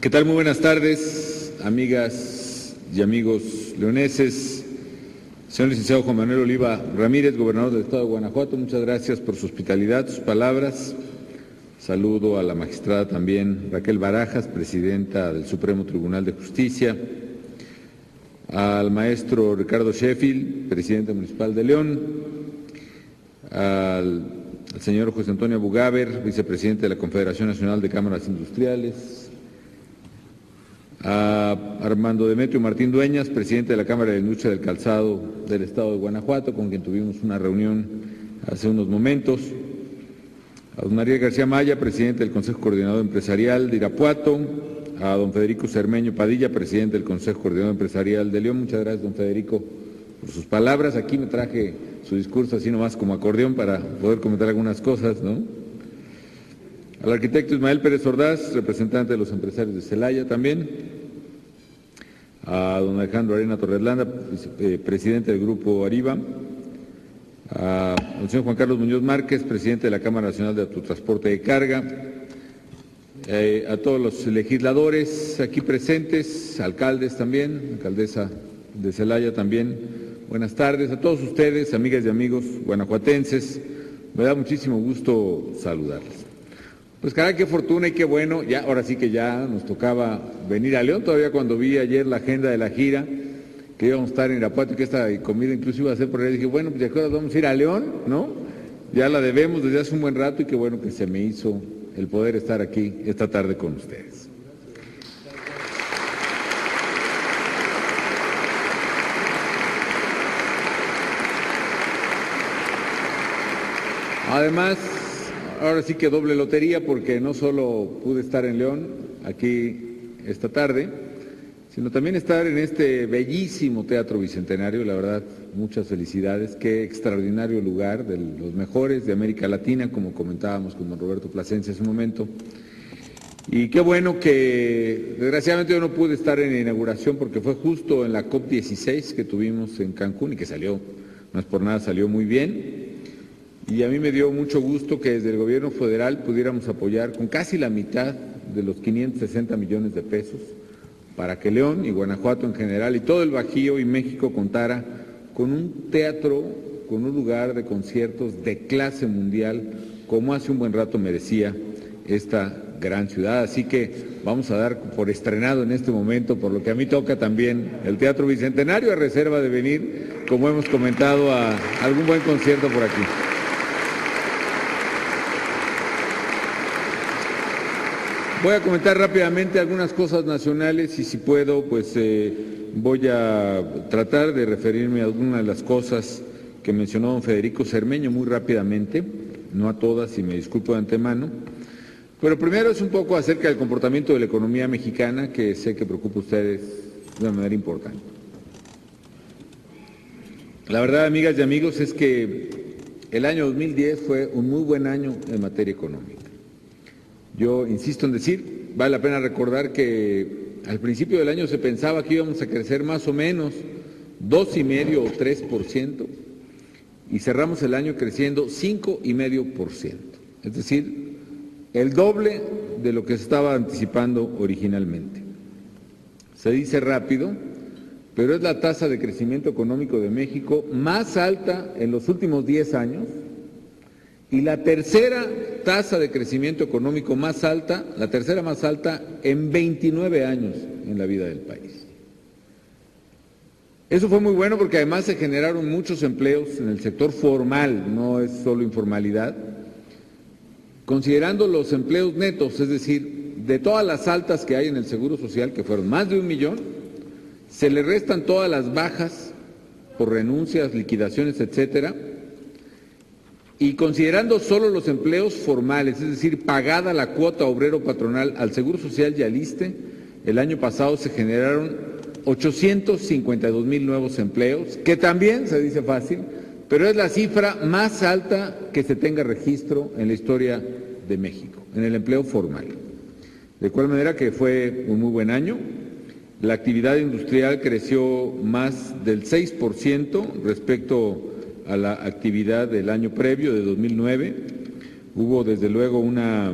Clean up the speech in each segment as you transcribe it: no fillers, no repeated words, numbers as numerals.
¿Qué tal? Muy buenas tardes, amigas y amigos leoneses. Señor licenciado Juan Manuel Oliva Ramírez, gobernador del Estado de Guanajuato, muchas gracias por su hospitalidad, sus palabras. Saludo a la magistrada también Raquel Barajas, presidenta del Supremo Tribunal de Justicia, al maestro Ricardo Sheffield, presidente municipal de León, al señor José Antonio Bugaber, vicepresidente de la Confederación Nacional de Cámaras Industriales, a Armando Demetrio Martín Dueñas, presidente de la Cámara de Industria del Calzado del Estado de Guanajuato, con quien tuvimos una reunión hace unos momentos, a don Ariel García Maya, presidente del Consejo Coordinador Empresarial de Irapuato, a don Federico Cermeño Padilla, presidente del Consejo Coordinador Empresarial de León. Muchas gracias, don Federico, por sus palabras. Aquí me traje su discurso así nomás como acordeón para poder comentar algunas cosas, ¿no? Al arquitecto Ismael Pérez Ordaz, representante de los empresarios de Celaya también, a don Alejandro Arena Torreslanda, presidente del Grupo Arriba, al señor Juan Carlos Muñoz Márquez, presidente de la Cámara Nacional de Autotransporte de Carga, a todos los legisladores aquí presentes, alcaldes también, alcaldesa de Celaya también, buenas tardes a todos ustedes, amigas y amigos guanajuatenses, me da muchísimo gusto saludarles. Pues caray, qué fortuna y qué bueno, ya ahora sí que ya nos tocaba venir a León, todavía cuando vi ayer la agenda de la gira, que íbamos a estar en Irapuato y que esta comida incluso iba a ser por ahí, dije, bueno, pues ya que ahora vamos a ir a León, ¿no? Ya la debemos desde hace un buen rato y qué bueno que se me hizo el poder estar aquí esta tarde con ustedes. Además, ahora sí que doble lotería porque no solo pude estar en León aquí esta tarde, sino también estar en este bellísimo Teatro Bicentenario. La verdad, muchas felicidades, qué extraordinario lugar, de los mejores de América Latina, como comentábamos con don Roberto Plasencia hace un momento. Y qué bueno que, desgraciadamente yo no pude estar en la inauguración porque fue justo en la COP16 que tuvimos en Cancún y que salió, no es por nada, salió muy bien. Y a mí me dio mucho gusto que desde el gobierno federal pudiéramos apoyar con casi la mitad de los 560 millones de pesos para que León y Guanajuato en general y todo el Bajío y México contara con un teatro, con un lugar de conciertos de clase mundial, como hace un buen rato merecía esta gran ciudad. Así que vamos a dar por estrenado en este momento, por lo que a mí toca también, el Teatro Bicentenario, a reserva de venir, como hemos comentado, a algún buen concierto por aquí. Voy a comentar rápidamente algunas cosas nacionales y si puedo, pues voy a tratar de referirme a algunas de las cosas que mencionó don Federico Cermeño muy rápidamente, no a todas y me disculpo de antemano, pero primero es un poco acerca del comportamiento de la economía mexicana que sé que preocupa a ustedes de una manera importante. La verdad, amigas y amigos, es que el año 2010 fue un muy buen año en materia económica. Yo insisto en decir, vale la pena recordar que al principio del año se pensaba que íbamos a crecer más o menos 2,5 o 3% y cerramos el año creciendo 5,5%, es decir, el doble de lo que se estaba anticipando originalmente. Se dice rápido, pero es la tasa de crecimiento económico de México más alta en los últimos 10 años y la tercera tasa de crecimiento económico más alta, la tercera más alta en 29 años en la vida del país. Eso fue muy bueno porque además se generaron muchos empleos en el sector formal, no es solo informalidad, considerando los empleos netos, es decir, de todas las altas que hay en el Seguro Social, que fueron más de 1 millón, se le restan todas las bajas por renuncias, liquidaciones, etcétera, y considerando solo los empleos formales, es decir, pagada la cuota obrero patronal al Seguro Social y al ISSSTE, el año pasado se generaron 852,000 nuevos empleos, que también se dice fácil, pero es la cifra más alta que se tenga registro en la historia de México, en el empleo formal. De cual manera que fue un muy buen año. La actividad industrial creció más del 6% respecto a la actividad del año previo, de 2009. Hubo desde luego una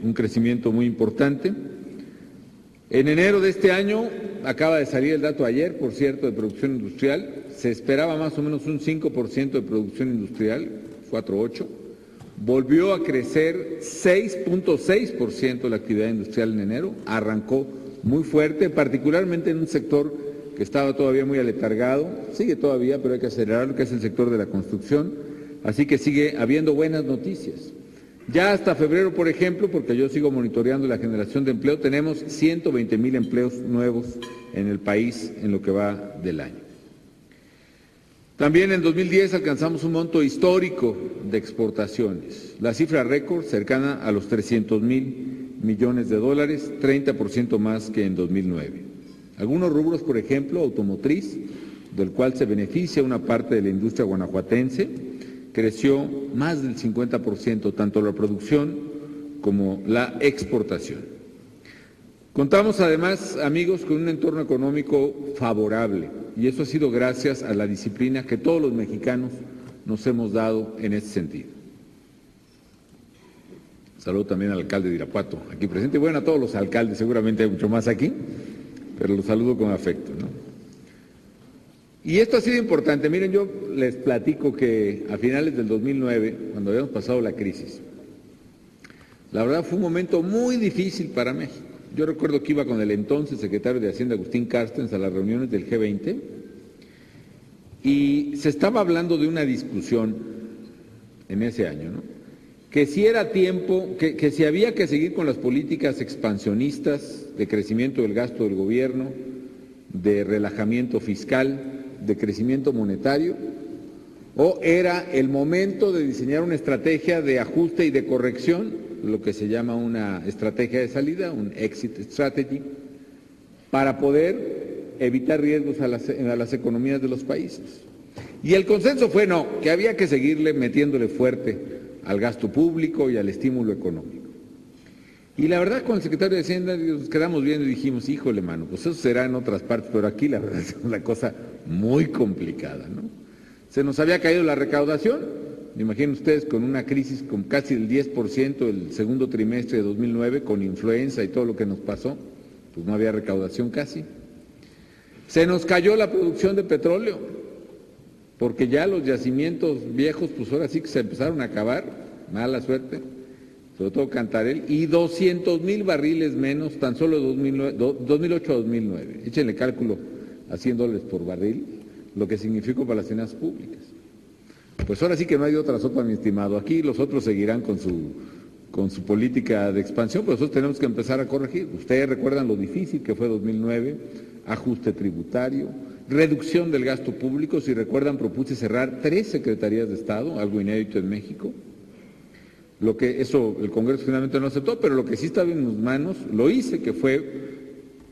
un crecimiento muy importante. En enero de este año, acaba de salir el dato ayer, por cierto, de producción industrial, se esperaba más o menos un 5% de producción industrial, 4.8%, volvió a crecer 6.6% la actividad industrial en enero, arrancó muy fuerte, particularmente en un sector que estaba todavía muy aletargado, sigue todavía, pero hay que acelerarlo, que es el sector de la construcción, así que sigue habiendo buenas noticias. Ya hasta febrero, por ejemplo, porque yo sigo monitoreando la generación de empleo, tenemos 120,000 empleos nuevos en el país en lo que va del año. También en 2010 alcanzamos un monto histórico de exportaciones, la cifra récord cercana a los 300,000 millones de dólares, 30% más que en 2009. Algunos rubros, por ejemplo, automotriz, del cual se beneficia una parte de la industria guanajuatense, creció más del 50%, tanto la producción como la exportación. Contamos además, amigos, con un entorno económico favorable, y eso ha sido gracias a la disciplina que todos los mexicanos nos hemos dado en ese sentido. Saludo también al alcalde de Irapuato, aquí presente, y bueno, a todos los alcaldes, seguramente hay mucho más aquí, pero los saludo con afecto, ¿no? Y esto ha sido importante. Miren, yo les platico que a finales del 2009, cuando habíamos pasado la crisis, la verdad fue un momento muy difícil para México. Yo recuerdo que iba con el entonces secretario de Hacienda, Agustín Carstens, a las reuniones del G20 y se estaba hablando de una discusión en ese año, ¿no? Que si era tiempo, que si había que seguir con las políticas expansionistas de crecimiento del gasto del gobierno, de relajamiento fiscal, de crecimiento monetario, o era el momento de diseñar una estrategia de ajuste y de corrección, lo que se llama una estrategia de salida, un exit strategy, para poder evitar riesgos a las economías de los países. Y el consenso fue no, que había que seguirle metiéndole fuerte al gasto público y al estímulo económico. Y la verdad, con el secretario de Hacienda nos quedamos viendo y dijimos, híjole, mano, pues eso será en otras partes, pero aquí la verdad es una cosa muy complicada, ¿no? Se nos había caído la recaudación, imaginen ustedes, con una crisis con casi el 10% el segundo trimestre de 2009, con influenza y todo lo que nos pasó, pues no había recaudación casi. Se nos cayó la producción de petróleo, porque ya los yacimientos viejos, pues ahora sí que se empezaron a acabar, mala suerte, sobre todo Cantarell, y 200,000 barriles menos, tan solo 2008 a 2009. Échenle cálculo a $100 por barril, lo que significó para las finanzas públicas. Pues ahora sí que no hay otra sopa, mi estimado. Aquí los otros seguirán con su política de expansión, pero nosotros tenemos que empezar a corregir. Ustedes recuerdan lo difícil que fue 2009, ajuste tributario, reducción del gasto público. Si recuerdan, propuse cerrar 3 secretarías de Estado, algo inédito en México. Lo que eso el Congreso finalmente no aceptó, pero lo que sí estaba en mis manos lo hice, que fue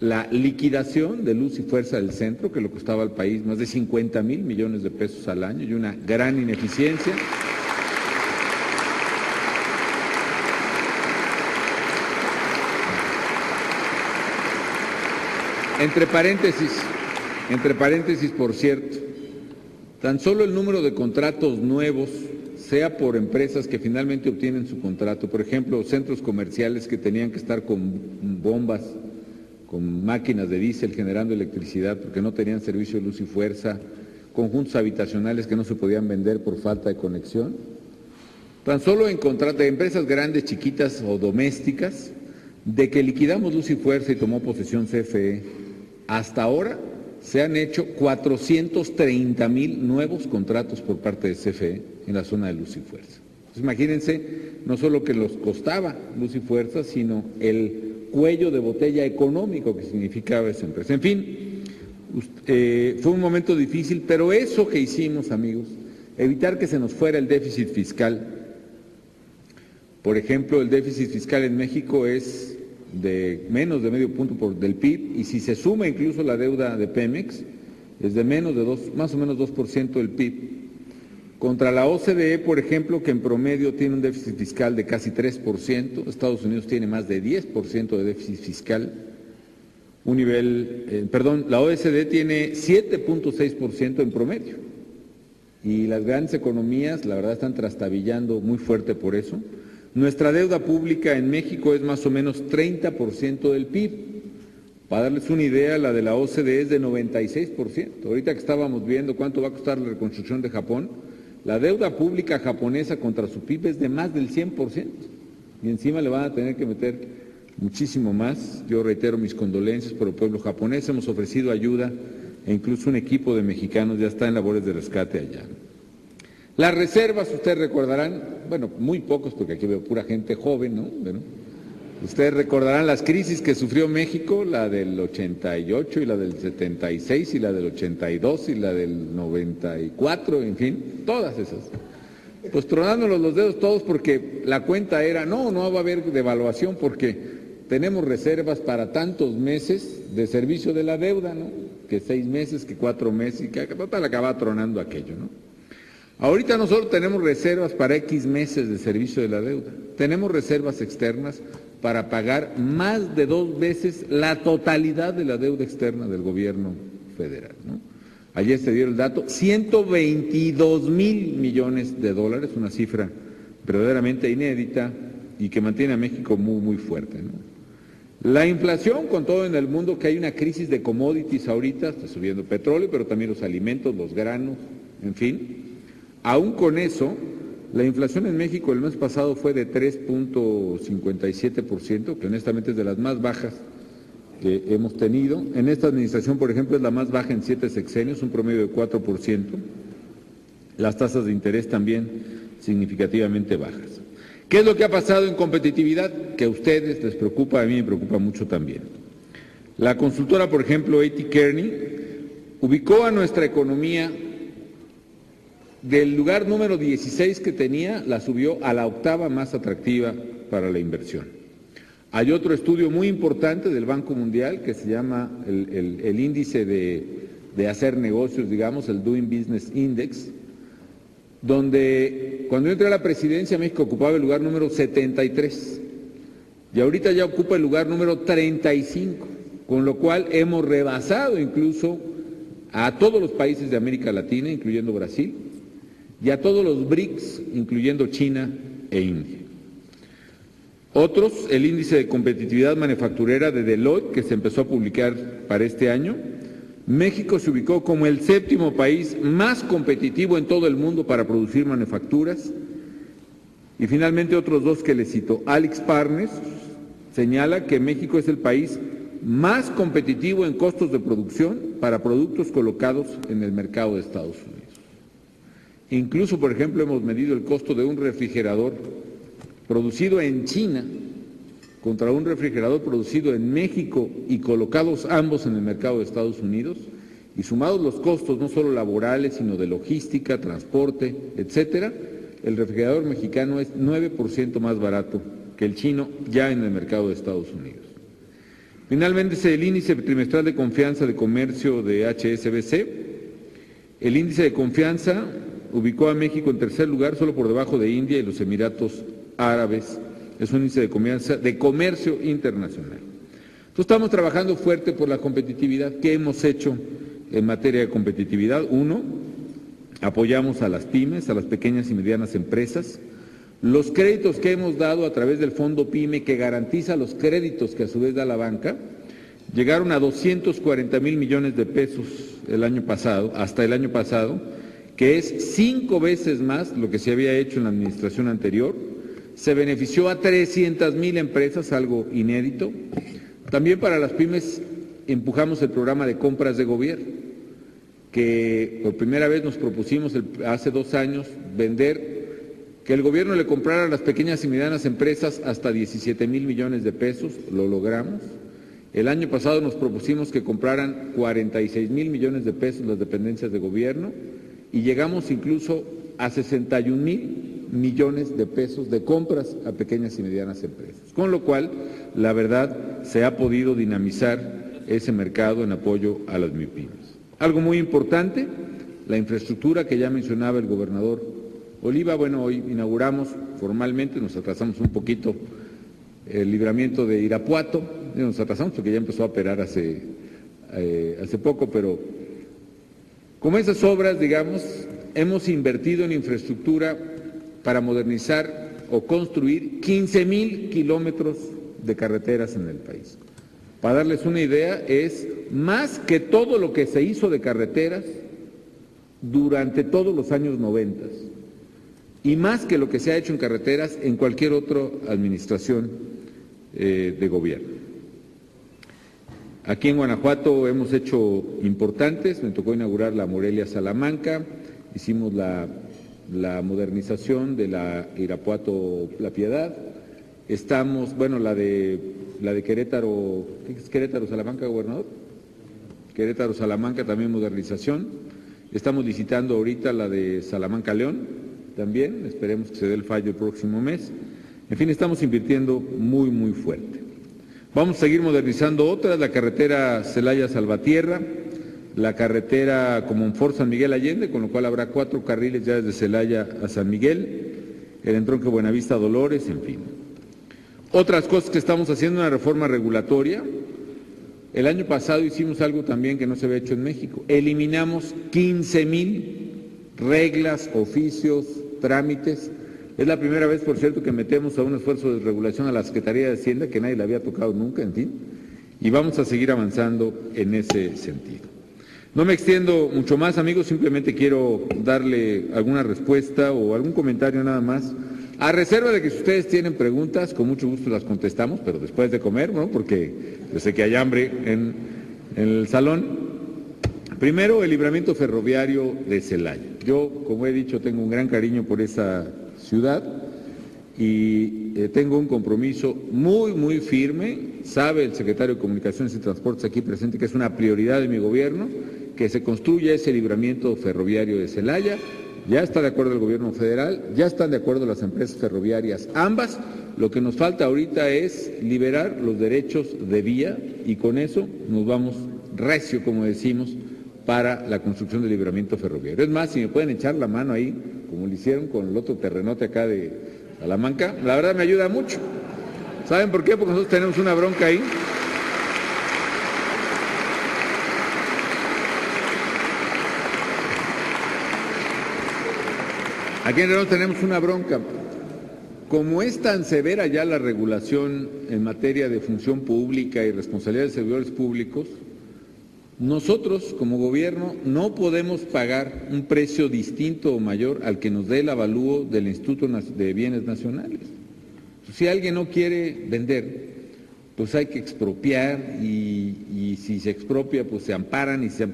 la liquidación de Luz y Fuerza del Centro, que le costaba al país más de 50,000 millones de pesos al año y una gran ineficiencia. Entre paréntesis, por cierto, tan solo el número de contratos nuevos, sea por empresas que finalmente obtienen su contrato, por ejemplo, centros comerciales que tenían que estar con bombas, con máquinas de diésel generando electricidad porque no tenían servicio de luz y fuerza, conjuntos habitacionales que no se podían vender por falta de conexión. Tan solo en contrato de empresas grandes, chiquitas o domésticas, de que liquidamos Luz y Fuerza y tomó posesión CFE, hasta ahora se han hecho 430,000 nuevos contratos por parte de CFE en la zona de Luz y Fuerza. Entonces, imagínense, no solo que los costaba Luz y Fuerza, sino el cuello de botella económico que significaba esa empresa. En fin, fue un momento difícil, pero eso que hicimos, amigos, evitar que se nos fuera el déficit fiscal. Por ejemplo, el déficit fiscal en México es de menos de medio punto del PIB, y si se suma incluso la deuda de Pemex, es de menos de más o menos 2% del PIB. Contra la OCDE, por ejemplo, que en promedio tiene un déficit fiscal de casi 3%, Estados Unidos tiene más de 10% de déficit fiscal, la OECD tiene 7.6% en promedio, y las grandes economías, la verdad, están trastabillando muy fuerte por eso. Nuestra deuda pública en México es más o menos 30% del PIB. Para darles una idea, la de la OCDE es de 96%. Ahorita que estábamos viendo cuánto va a costar la reconstrucción de Japón, la deuda pública japonesa contra su PIB es de más del 100%. Y encima le van a tener que meter muchísimo más. Yo reitero mis condolencias por el pueblo japonés. Hemos ofrecido ayuda e incluso un equipo de mexicanos ya está en labores de rescate allá. Las reservas, ustedes recordarán, bueno, muy pocos porque aquí veo pura gente joven, ¿no? Bueno, ustedes recordarán las crisis que sufrió México, la del 88 y la del 76 y la del 82 y la del 94, en fin, todas esas. Pues tronándonos los dedos todos porque la cuenta era, no va a haber devaluación porque tenemos reservas para tantos meses de servicio de la deuda, ¿no? Que 6 meses, que 4 meses, y que total acaba tronando aquello, ¿no? Ahorita nosotros tenemos reservas para X meses de servicio de la deuda. Tenemos reservas externas para pagar más de 2 veces la totalidad de la deuda externa del gobierno federal, ¿no? Ayer se dio el dato, 122,000 millones de dólares, una cifra verdaderamente inédita y que mantiene a México muy, muy fuerte, ¿no? La inflación, con todo en el mundo, que hay una crisis de commodities ahorita, está subiendo petróleo, pero también los alimentos, los granos, en fin. Aún con eso, la inflación en México el mes pasado fue de 3.57%, que honestamente es de las más bajas que hemos tenido. En esta administración, por ejemplo, es la más baja en 7 sexenios, un promedio de 4%. Las tasas de interés también significativamente bajas. ¿Qué es lo que ha pasado en competitividad? Que a ustedes les preocupa, a mí me preocupa mucho también. La consultora, por ejemplo, A.T. Kearney, ubicó a nuestra economía del lugar número 16 que tenía, la subió a la 8ª más atractiva para la inversión. Hay otro estudio muy importante del Banco Mundial que se llama el índice de hacer negocios, digamos, el Doing Business Index, donde cuando yo entré a la presidencia México ocupaba el lugar número 73 y ahorita ya ocupa el lugar número 35, con lo cual hemos rebasado incluso a todos los países de América Latina, incluyendo Brasil, y a todos los BRICS, incluyendo China e India. Otros, el índice de competitividad manufacturera de Deloitte, que se empezó a publicar para este año, México se ubicó como el 7º país más competitivo en todo el mundo para producir manufacturas. Y finalmente otros 2 que les cito. AlixPartners señala que México es el país más competitivo en costos de producción para productos colocados en el mercado de Estados Unidos. Incluso, por ejemplo, hemos medido el costo de un refrigerador producido en China contra un refrigerador producido en México y colocados ambos en el mercado de Estados Unidos, y sumados los costos no solo laborales, sino de logística, transporte, etcétera, el refrigerador mexicano es 9% más barato que el chino ya en el mercado de Estados Unidos. Finalmente, el índice trimestral de confianza de comercio de HSBC. El índice de confianza ubicó a México en tercer lugar, solo por debajo de India y los Emiratos Árabes. Es un índice de confianza de comercio internacional. Entonces estamos trabajando fuerte por la competitividad. ¿Qué hemos hecho en materia de competitividad? 1, apoyamos a las pymes, a las pequeñas y medianas empresas. Los créditos que hemos dado a través del Fondo PYME, que garantiza los créditos que a su vez da la banca, llegaron a 240,000 millones de pesos el año pasado, hasta el año pasado, que es 5 veces más lo que se había hecho en la administración anterior. Se benefició a 300,000 empresas, algo inédito. También para las pymes empujamos el programa de compras de gobierno, que por primera vez nos propusimos hace 2 años que el gobierno le comprara a las pequeñas y medianas empresas hasta 17,000 millones de pesos, lo logramos. El año pasado nos propusimos que compraran 46,000 millones de pesos las dependencias de gobierno y llegamos incluso a 61,000 millones de pesos de compras a pequeñas y medianas empresas, con lo cual, la verdad, se ha podido dinamizar ese mercado en apoyo a las MIPYMES. Algo muy importante, la infraestructura que ya mencionaba el gobernador Oliva. Bueno, hoy inauguramos formalmente, nos atrasamos un poquito, el libramiento de Irapuato, nos atrasamos porque ya empezó a operar hace poco, pero como esas obras, digamos, hemos invertido en infraestructura para modernizar o construir 15,000 kilómetros de carreteras en el país. Para darles una idea, es más que todo lo que se hizo de carreteras durante todos los años 90 y más que lo que se ha hecho en carreteras en cualquier otra administración de gobierno. Aquí en Guanajuato hemos hecho importantes, me tocó inaugurar la Morelia-Salamanca, hicimos la modernización de la Irapuato-La Piedad, estamos, bueno, la de Querétaro, ¿qué es Querétaro-Salamanca, gobernador? Querétaro-Salamanca también modernización, estamos licitando ahorita la de Salamanca-León también, esperemos que se dé el fallo el próximo mes, en fin, estamos invirtiendo muy, muy fuerte. Vamos a seguir modernizando otras, la carretera Celaya-Salvatierra, la carretera Comonfort-San Miguel Allende, con lo cual habrá 4 carriles ya desde Celaya a San Miguel, el entronque Buenavista-Dolores, en fin. Otras cosas que estamos haciendo, una reforma regulatoria. El año pasado hicimos algo también que no se había hecho en México. Eliminamos 15,000 reglas, oficios, trámites. Es la primera vez, por cierto, que metemos a un esfuerzo de regulación a la Secretaría de Hacienda, que nadie le había tocado nunca, en fin, y vamos a seguir avanzando en ese sentido. No me extiendo mucho más, amigos, simplemente quiero darle alguna respuesta o algún comentario nada más, a reserva de que si ustedes tienen preguntas, con mucho gusto las contestamos, pero después de comer, ¿no? Porque yo sé que hay hambre en el salón. Primero, el libramiento ferroviario de Celaya. Yo, como he dicho, tengo un gran cariño por esa ciudad y tengo un compromiso muy, muy firme, sabe el secretario de Comunicaciones y Transportes aquí presente que es una prioridad de mi gobierno, que se construya ese libramiento ferroviario de Celaya, ya está de acuerdo el gobierno federal, ya están de acuerdo las empresas ferroviarias, ambas, lo que nos falta ahorita es liberar los derechos de vía y con eso nos vamos recio, como decimos, para la construcción del libramiento ferroviario. Es más, si me pueden echar la mano ahí, como lo hicieron con el otro terrenote acá de Salamanca, la verdad me ayuda mucho. ¿Saben por qué? Porque nosotros tenemos una bronca ahí. Aquí en León tenemos una bronca. Como es tan severa ya la regulación en materia de función pública y responsabilidad de servidores públicos, nosotros, como gobierno, no podemos pagar un precio distinto o mayor al que nos dé el avalúo del Instituto de Bienes Nacionales. Si alguien no quiere vender, pues hay que expropiar y si se expropia, pues se amparan entonces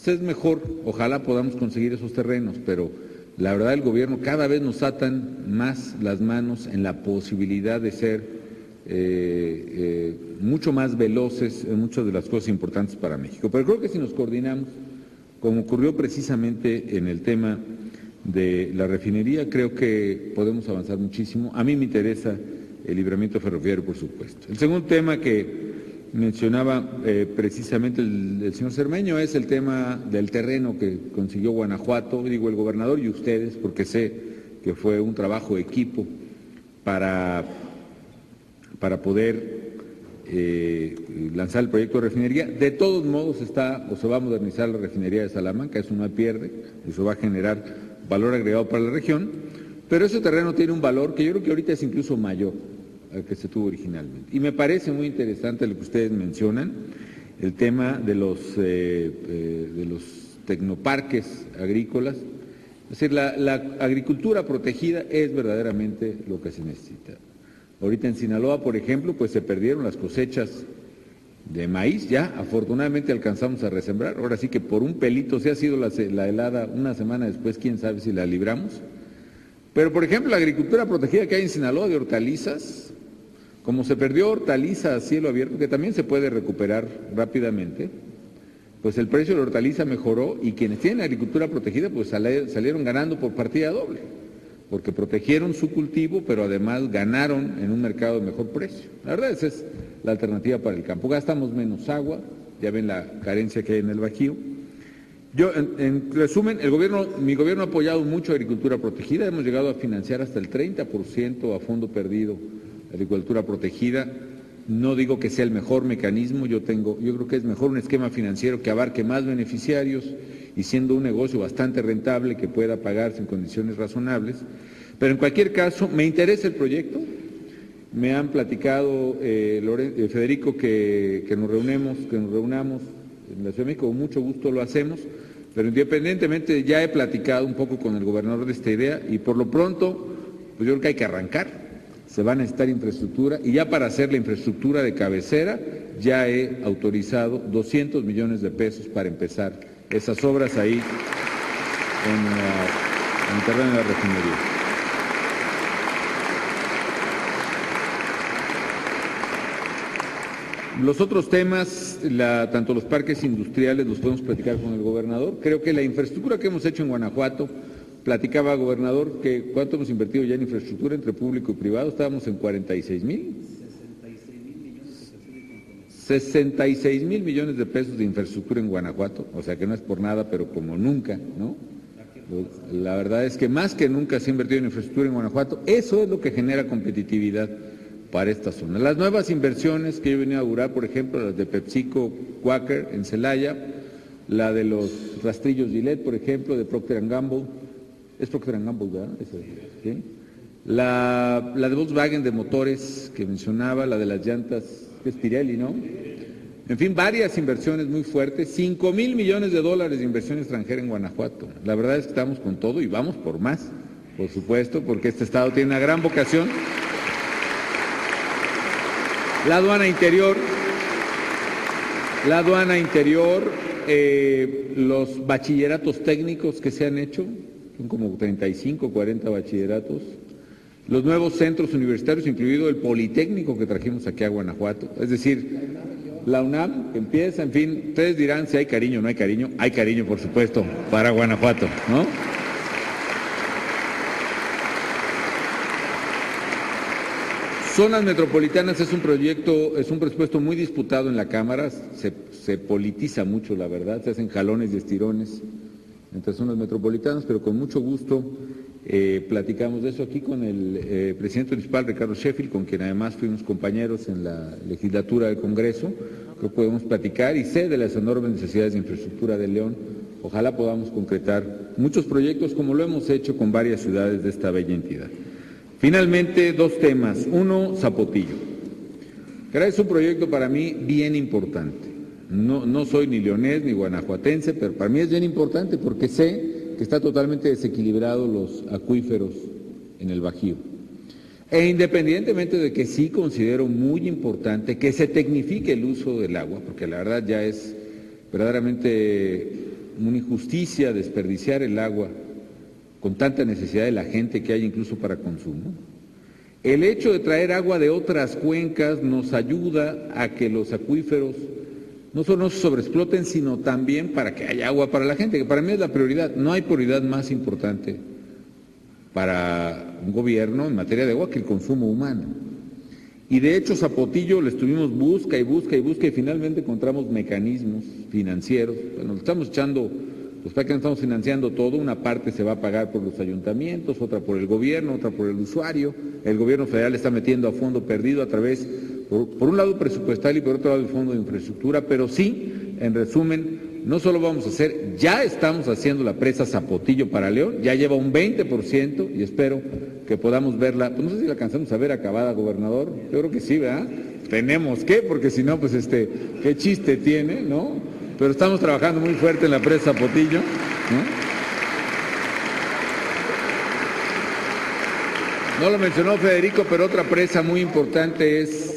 es mejor, ojalá podamos conseguir esos terrenos, pero la verdad el gobierno cada vez nos atan más las manos en la posibilidad de ser mucho más veloces en muchas de las cosas importantes para México. Pero creo que si nos coordinamos, como ocurrió precisamente en el tema de la refinería, creo que podemos avanzar muchísimo. A mí me interesa el libramiento ferroviario, por supuesto. El segundo tema que mencionaba precisamente el señor Cermeño es el tema del terreno que consiguió Guanajuato, digo el gobernador y ustedes, porque sé que fue un trabajo de equipo para poder lanzar el proyecto de refinería. De todos modos está o se va a modernizar la refinería de Salamanca, eso no pierde, eso va a generar valor agregado para la región, pero ese terreno tiene un valor que yo creo que ahorita es incluso mayor al que se tuvo originalmente. Y me parece muy interesante lo que ustedes mencionan, el tema de los tecnoparques agrícolas. Es decir, la agricultura protegida es verdaderamente lo que se necesita. Ahorita en Sinaloa, por ejemplo, pues se perdieron las cosechas de maíz, ya afortunadamente alcanzamos a resembrar, ahora sí que por un pelito, si ha sido la helada una semana después, quién sabe si la libramos. Pero por ejemplo la agricultura protegida que hay en Sinaloa de hortalizas, como se perdió hortaliza a cielo abierto, que también se puede recuperar rápidamente, pues el precio de la hortaliza mejoró y quienes tienen agricultura protegida pues salieron ganando por partida doble, porque protegieron su cultivo, pero además ganaron en un mercado de mejor precio. La verdad esa es la alternativa para el campo. Gastamos menos agua, ya ven la carencia que hay en el Bajío. Yo, en resumen, mi gobierno ha apoyado mucho a agricultura protegida, hemos llegado a financiar hasta el 30% a fondo perdido agricultura protegida. No digo que sea el mejor mecanismo, yo creo que es mejor un esquema financiero que abarque más beneficiarios y siendo un negocio bastante rentable que pueda pagarse en condiciones razonables, Pero en cualquier caso, me interesa el proyecto. Me han platicado, Federico, que nos reunamos en la Ciudad de México, con mucho gusto lo hacemos, pero independientemente ya he platicado un poco con el gobernador de esta idea y por lo pronto, pues yo creo que hay que arrancar. Se va a necesitar infraestructura y ya para hacer la infraestructura de cabecera ya he autorizado 200 millones de pesos para empezar esas obras ahí en el terreno de la refinería. Los otros temas, tanto los parques industriales, los podemos platicar con el gobernador. Creo que la infraestructura que hemos hecho en Guanajuato, platicaba, gobernador, que cuánto hemos invertido ya en infraestructura entre público y privado, estábamos en 46,000. 66,000 millones de pesos de infraestructura en Guanajuato, o sea que no es por nada, pero como nunca, ¿no? La verdad es que más que nunca se ha invertido en infraestructura en Guanajuato. Eso es lo que genera competitividad para esta zona. Las nuevas inversiones que yo venía a augurar, por ejemplo, las de PepsiCo Quaker en Celaya, la de los rastrillos Gillette, por ejemplo, de Procter & Gamble, es Procter & Gamble, ¿verdad? ¿Sí? La de Volkswagen de motores que mencionaba, la de las llantas, es Pirelli, ¿no? En fin, varias inversiones muy fuertes, 5,000 millones de dólares de inversión extranjera en Guanajuato. La verdad es que estamos con todo y vamos por más, por supuesto, porque este estado tiene una gran vocación. La aduana interior, los bachilleratos técnicos que se han hecho, son como 35, 40 bachilleratos, los nuevos centros universitarios, incluido el Politécnico que trajimos aquí a Guanajuato, es decir, la UNAM que empieza, en fin, ustedes dirán si hay cariño o no hay cariño por supuesto para Guanajuato, ¿no? Zonas metropolitanas es un presupuesto muy disputado en la Cámara, se politiza mucho, la verdad, se hacen jalones y estirones entre zonas metropolitanas, pero con mucho gusto platicamos de eso aquí con el presidente municipal, Ricardo Sheffield, con quien además fuimos compañeros en la legislatura del Congreso, que podemos platicar y sé de las enormes necesidades de infraestructura de León. Ojalá podamos concretar muchos proyectos como lo hemos hecho con varias ciudades de esta bella entidad. Finalmente, dos temas. Uno, Zapotillo. Es un proyecto para mí bien importante. No soy ni leonés ni guanajuatense, pero para mí es bien importante porque sé que está totalmente desequilibrado los acuíferos en el Bajío. E independientemente de que sí considero muy importante que se tecnifique el uso del agua, porque la verdad ya es verdaderamente una injusticia desperdiciar el agua con tanta necesidad de la gente que hay incluso para consumo. El hecho de traer agua de otras cuencas nos ayuda a que los acuíferos no solo no se sobreexploten, sino también para que haya agua para la gente, que para mí es la prioridad. No hay prioridad más importante para un gobierno en materia de agua que el consumo humano. Y de hecho Zapotillo le estuvimos busca y finalmente encontramos mecanismos financieros. Bueno, estamos echando, los que estamos financiando todo, una parte se va a pagar por los ayuntamientos, otra por el gobierno, otra por el usuario. El gobierno federal está metiendo a fondo perdido a través, por un lado presupuestal y por otro lado el fondo de infraestructura, pero sí, en resumen, no solo vamos a hacer, ya estamos haciendo la presa Zapotillo para León, ya lleva un 20% y espero que podamos verla, pues no sé si la alcanzamos a ver acabada, gobernador, yo creo que sí, ¿verdad? Tenemos que, porque si no, pues qué chiste tiene, ¿no? Pero estamos trabajando muy fuerte en la presa Zapotillo, ¿no? No lo mencionó Federico, pero otra presa muy importante es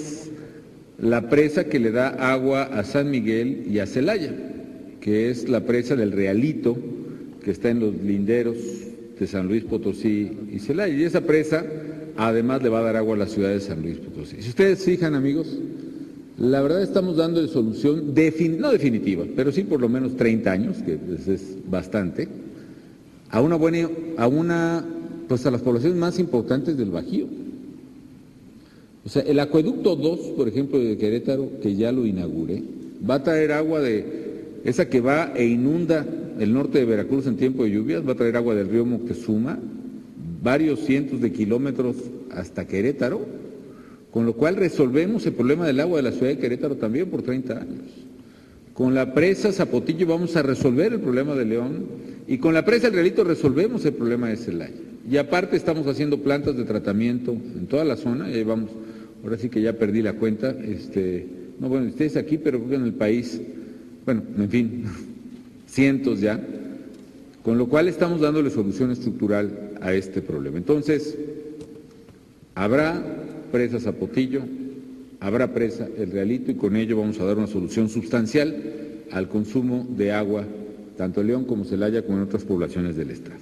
la presa que le da agua a San Miguel y a Celaya, que es la presa del Realito, que está en los linderos de San Luis Potosí y Celaya. Y esa presa además le va a dar agua a la ciudad de San Luis Potosí. Si ustedes fijan, amigos, la verdad estamos dando de solución, no definitiva, pero sí por lo menos 30 años, que es bastante, pues a las poblaciones más importantes del Bajío. O sea, el acueducto 2, por ejemplo, de Querétaro, que ya lo inauguré, va a traer agua de esa que va e inunda el norte de Veracruz en tiempo de lluvias, va a traer agua del río Moctezuma, varios cientos de kilómetros hasta Querétaro, con lo cual resolvemos el problema del agua de la ciudad de Querétaro también por 30 años. Con la presa Zapotillo vamos a resolver el problema de León y con la presa El Realito resolvemos el problema de Celaya. Y aparte estamos haciendo plantas de tratamiento en toda la zona, y ahí vamos, ahora sí que ya perdí la cuenta, no, bueno, ustedes aquí, pero creo que en el país, bueno, en fin, cientos ya, con lo cual estamos dándole solución estructural a este problema. Entonces, habrá presa Zapotillo, habrá presa El Realito, y con ello vamos a dar una solución sustancial al consumo de agua, tanto en León como Celaya, como en otras poblaciones del estado.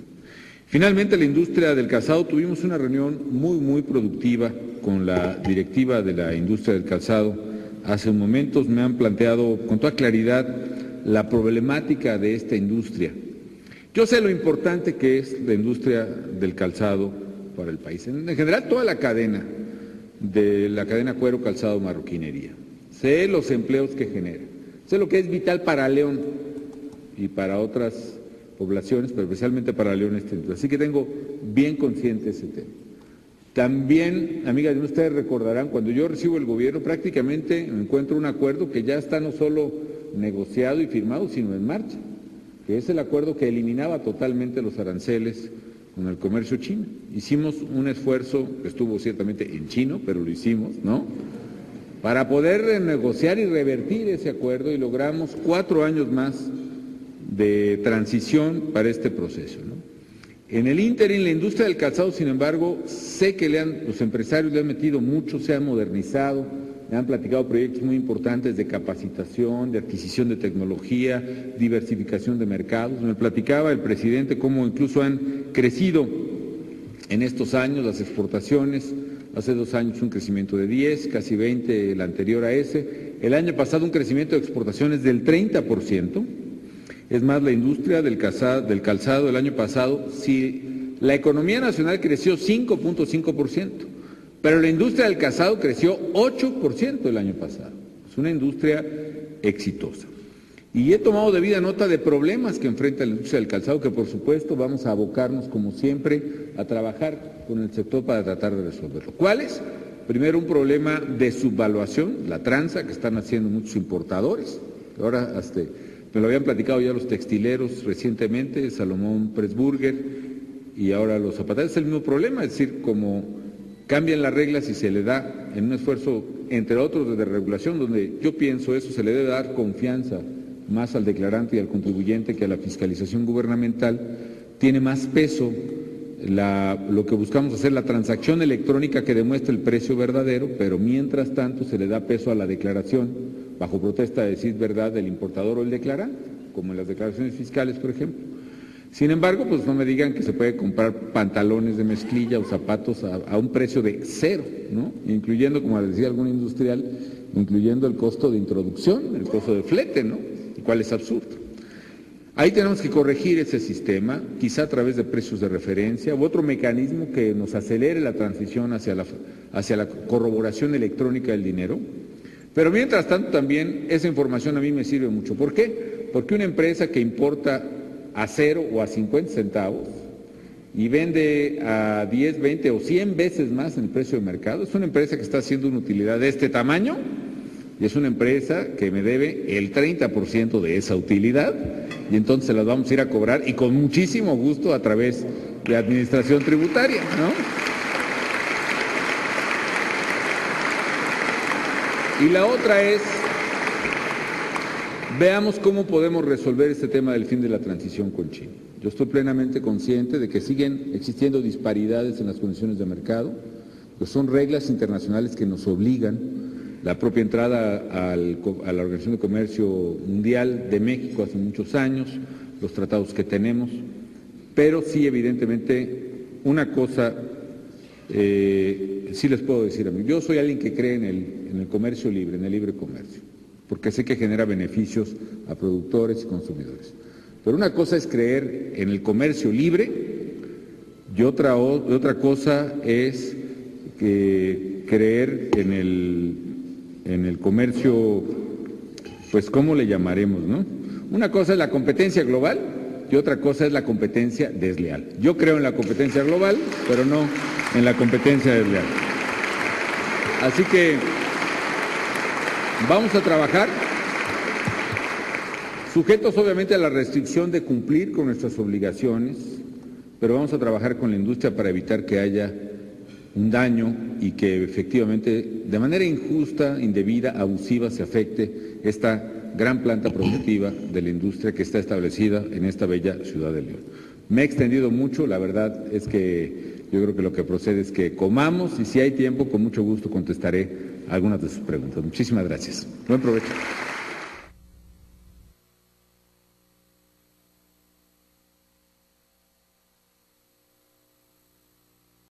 Finalmente, la industria del calzado, tuvimos una reunión muy productiva con la directiva de la industria del calzado. Hace un momento me han planteado con toda claridad la problemática de esta industria. Yo sé lo importante que es la industria del calzado para el país. En general, toda la cadena, de la cadena cuero, calzado, marroquinería. Sé los empleos que genera. Sé lo que es vital para León y para otras poblaciones, pero especialmente para León esta industria. Así que tengo bien consciente ese tema. También, amigas, ustedes recordarán, cuando yo recibo el gobierno, prácticamente me encuentro un acuerdo que ya está no solo negociado y firmado, sino en marcha, que es el acuerdo que eliminaba totalmente los aranceles con el comercio chino. Hicimos un esfuerzo, que estuvo ciertamente en chino, pero lo hicimos, ¿no?, para poder negociar y revertir ese acuerdo, y logramos 4 años más de transición para este proceso, ¿no? En el ínterin, la industria del calzado, sin embargo, sé que los empresarios le han metido mucho, se han modernizado, le han platicado proyectos muy importantes de capacitación, de adquisición de tecnología, diversificación de mercados. Me platicaba el presidente cómo incluso han crecido en estos años las exportaciones. Hace 2 años un crecimiento de 10, casi 20 el anterior a ese. El año pasado un crecimiento de exportaciones del 30%. Es más, la industria del calzado el año pasado, si la economía nacional creció 5.5%, pero la industria del calzado creció 8% el año pasado. Es una industria exitosa. Y he tomado debida nota de problemas que enfrenta la industria del calzado, que por supuesto vamos a abocarnos, como siempre, a trabajar con el sector para tratar de resolverlo. ¿Cuáles? Primero, un problema de subvaluación, la tranza que están haciendo muchos importadores. Ahora me lo habían platicado ya los textileros recientemente, Salomón Pressburger, y ahora los zapateros. Es el mismo problema, es decir, como cambian las reglas y se le da, en un esfuerzo, entre otros, de regulación, donde yo pienso eso, se le debe dar confianza más al declarante y al contribuyente que a la fiscalización gubernamental, tiene más peso lo que buscamos hacer, la transacción electrónica que demuestra el precio verdadero, pero mientras tanto se le da peso a la declaración, bajo protesta de decir verdad del importador o el declarante, como en las declaraciones fiscales, por ejemplo. Sin embargo, pues no me digan que se puede comprar pantalones de mezclilla o zapatos a un precio de 0, ¿no?, incluyendo, como decía algún industrial, incluyendo el costo de introducción, el costo de flete, ¿no?, el cual es absurdo. Ahí tenemos que corregir ese sistema, quizá a través de precios de referencia u otro mecanismo que nos acelere la transición hacia la corroboración electrónica del dinero. Pero mientras tanto también esa información a mí me sirve mucho. ¿Por qué? Porque una empresa que importa a 0 o a 50 centavos y vende a 10, 20 o 100 veces más en el precio de mercado, es una empresa que está haciendo una utilidad de este tamaño, y es una empresa que me debe el 30% de esa utilidad, y entonces se las vamos a ir a cobrar, y con muchísimo gusto, a través de administración tributaria, ¿no? Y la otra es, veamos cómo podemos resolver este tema del fin de la transición con China. Yo estoy plenamente consciente de que siguen existiendo disparidades en las condiciones de mercado, que son reglas internacionales que nos obligan, la propia entrada a la Organización de Comercio Mundial de México hace muchos años, los tratados que tenemos, pero sí, evidentemente, una cosa sí les puedo decir a mí. Yo soy alguien que cree en el comercio libre, en el libre comercio, porque sé que genera beneficios a productores y consumidores. Pero una cosa es creer en el comercio libre y otra cosa es creer en el comercio, pues, ¿cómo le llamaremos, no? Una cosa es la competencia global y otra cosa es la competencia desleal. Yo creo en la competencia global, pero no en la competencia desleal. Así que vamos a trabajar, sujetos obviamente a la restricción de cumplir con nuestras obligaciones pero vamos a trabajar con la industria para evitar que haya un daño y que efectivamente de manera injusta, indebida, abusiva se afecte esta gran planta productiva de la industria que está establecida en esta bella ciudad de León. Me he extendido mucho, la verdad es que yo creo que lo que procede es que comamos y si hay tiempo, con mucho gusto contestaré algunas de sus preguntas. Muchísimas gracias. Buen provecho.